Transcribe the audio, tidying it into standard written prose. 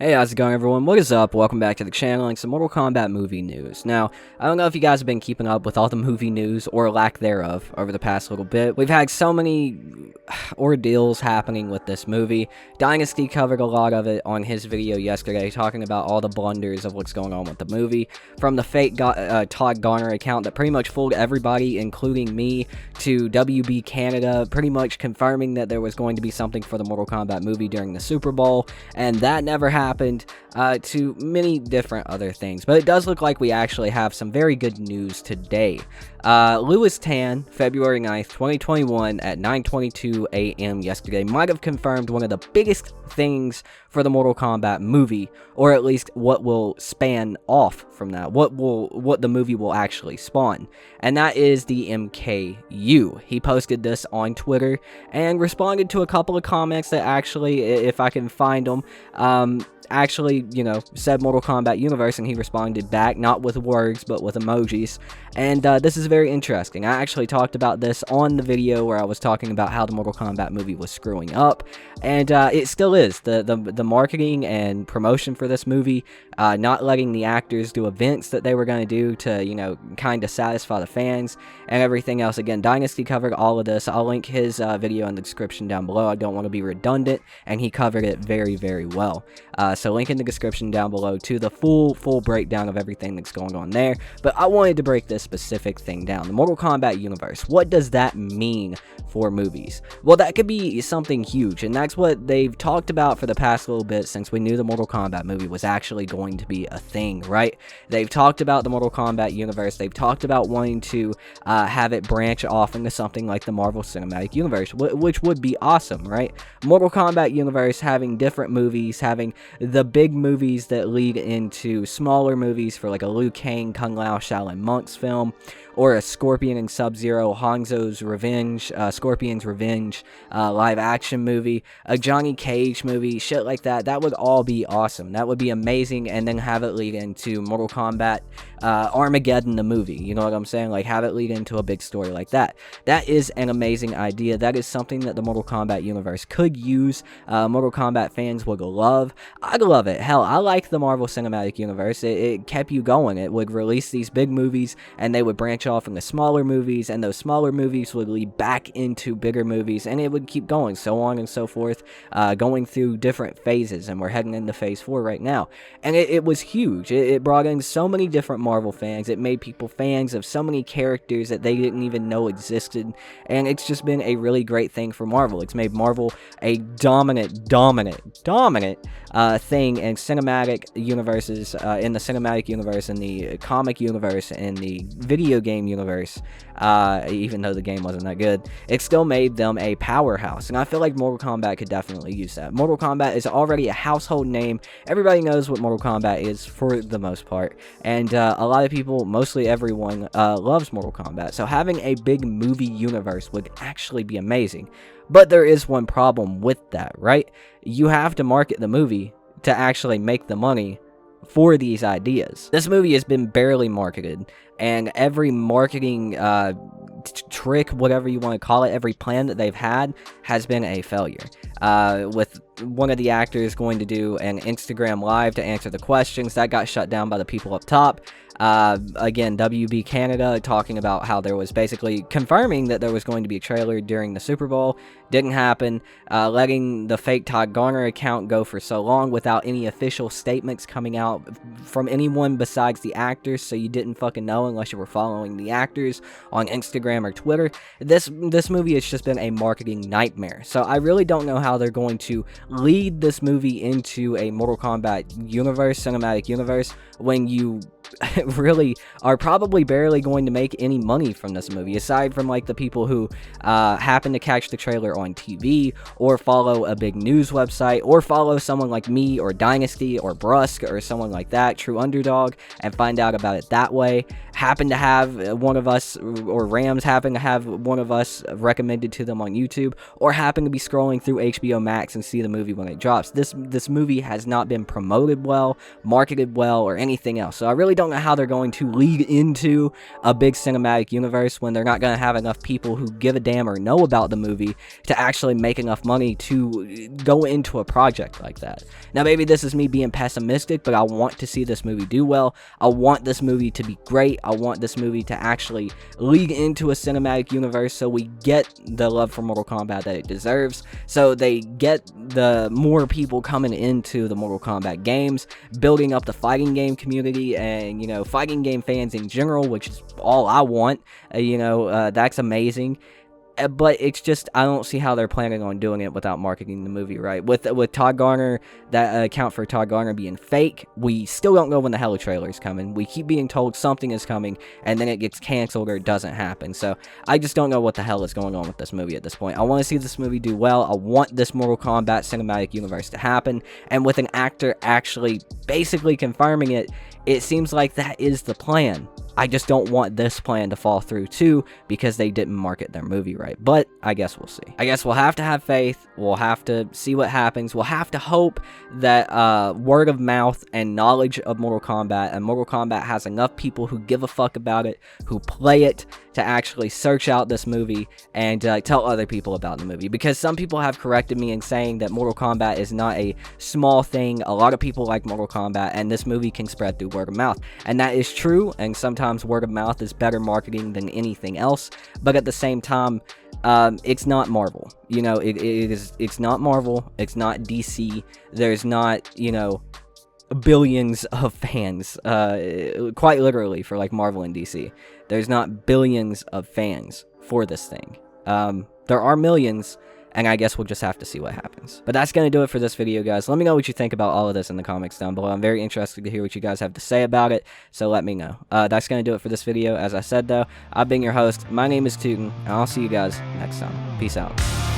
Hey, how's it going, everyone? What is up? Welcome back to the channel and some Mortal Kombat movie news. Now, I don't know if you guys have been keeping up with all the movie news, or lack thereof, over the past little bit. We've had so many ordeals happening with this movie. Dynasty covered a lot of it on his video yesterday, talking about all the blunders of what's going on with the movie. From the fake Todd Garner account that pretty much fooled everybody, including me, to WB Canada, pretty much confirming that there was going to be something for the Mortal Kombat movie during the Super Bowl, and that never happened, to many different other things. But it does look like we actually have some very good news today. Louis Tan, February 9th, 2021 at 9:22 a.m. yesterday, might have confirmed one of the biggest things for the Mortal Kombat movie, or at least what will span off from that, what the movie will actually spawn, and that is the MKU. He posted this on Twitter and responded to a couple of comments that actually, if I can find them, actually, said Mortal Kombat Universe, and he responded back, not with words, but with emojis, and this is very interesting. I actually talked about this on the video where I was talking about how the Mortal Kombat movie was screwing up, and it still is. The marketing and promotion for this movie, not letting the actors do events that they were going to do to, kind of satisfy the fans, and everything else. Again, Dynasty covered all of this. I'll link his video in the description down below. I don't want to be redundant, and he covered it very, very well. So link in the description down below to the full breakdown of everything that's going on there. But I wanted to break this specific thing down. The Mortal Kombat Universe. What does that mean for movies? Well, that could be something huge, and that's what they've talked about for the past little bit since we knew the Mortal Kombat movie was actually going to be a thing, right? They've talked about the Mortal Kombat Universe. They've talked about wanting to have it branch off into something like the Marvel Cinematic Universe, which would be awesome, right? Mortal Kombat Universe having different movies, having the big movies that lead into smaller movies for like a Liu Kang, Kung Lao, Shaolin Monks film, or a Scorpion and Sub-Zero, Hanzo's Revenge, Scorpion's Revenge live action movie, a Johnny Cage movie, shit like that. That would all be awesome. That would be amazing, and then have it lead into Mortal Kombat Armageddon the movie. You know what I'm saying? Like, have it lead into a big story like that. That is an amazing idea. That is something that the Mortal Kombat universe could use. Mortal Kombat fans would love. I'd love it. Hell, I like the Marvel Cinematic Universe. It kept you going. It would release these big movies, and they would branch off into smaller movies, and those smaller movies would lead back into bigger movies, and it would keep going, so on and so forth, going through different phases, and we're heading into phase 4 right now. And it was huge. It brought in so many different Marvel fans. It made people fans of so many characters that they didn't even know existed, and it's just been a really great thing for Marvel. It's made Marvel a dominant thing in cinematic universes, in the cinematic universe, in the comic universe, in the video game universe. Even though the game wasn't that good, it still made them a powerhouse, and I feel like Mortal Kombat could definitely use that. Mortal Kombat is already a household name. Everybody knows what Mortal Kombat is for the most part, and a lot of people, mostly everyone, loves Mortal Kombat, so having a big movie universe would actually be amazing. But there is one problem with that, right? You have to market the movie to actually make the money for these ideas. This movie has been barely marketed, and every marketing trick, whatever you want to call it, every plan that they've had has been a failure. With one of the actors going to do an Instagram live to answer the questions, that got shut down by the people up top. Again, WB Canada talking about how there was basically confirming that there was going to be a trailer during the Super Bowl. Didn't happen. Letting the fake Todd Garner account go for so long without any official statements coming out from anyone besides the actors, so you didn't fucking know unless you were following the actors on Instagram or Twitter. This movie has just been a marketing nightmare. So I really don't know how they're going to lead this movie into a Mortal Kombat universe, cinematic universe, when you really are probably barely going to make any money from this movie, aside from like the people who happen to catch the trailer on TV, or follow a big news website, or follow someone like me or Dynasty or Brusque or someone like that, True Underdog, and find out about it that way. Happen to have one of us, or Rams happen to have one of us recommended to them on YouTube, or happen to be scrolling through HBO Max and see the movie movie when it drops. This movie has not been promoted well, marketed well, or anything else. So I really don't know how they're going to lead into a big cinematic universe when they're not going to have enough people who give a damn or know about the movie to actually make enough money to go into a project like that. Now, maybe this is me being pessimistic, but I want to see this movie do well. I want this movie to be great. I want this movie to actually lead into a cinematic universe so we get the love for Mortal Kombat that it deserves, so they get the more people coming into the Mortal Kombat games, building up the fighting game community and, you know, fighting game fans in general, which is all I want. That's amazing. But it's just, I don't see how they're planning on doing it without marketing the movie right. With Todd Garner, that account for Todd Garner being fake, we still don't know when the hell a trailer is coming. We keep being told something is coming, and then it gets canceled or it doesn't happen. So I just don't know what the hell is going on with this movie at this point. I want to see this movie do well. I want this Mortal Kombat cinematic universe to happen, and with an actor actually basically confirming it, it seems like that is the plan. I just don't want this plan to fall through too, because they didn't market their movie right. But I guess we'll see. I guess we'll have to have faith. We'll have to see what happens. We'll have to hope that word of mouth and knowledge of Mortal Kombat, and Mortal Kombat has enough people who give a fuck about it, who play it, to actually search out this movie and tell other people about the movie. Because some people have corrected me in saying that Mortal Kombat is not a small thing. A lot of people like Mortal Kombat, and this movie can spread through word of mouth. And that is true, and sometimes word of mouth is better marketing than anything else. But at the same time, it's not Marvel. You know, it's not Marvel. It's not DC. There's not, you know, billions of fans, quite literally, for like Marvel and DC. There's not billions of fans for this thing. There are millions, and I guess we'll just have to see what happens. But that's going to do it for this video, guys. Let me know what you think about all of this in the comments down below. I'm very interested to hear what you guys have to say about it, so let me know. That's going to do it for this video. As I said, though, I've been your host. My name is Tootin', and I'll see you guys next time. Peace out.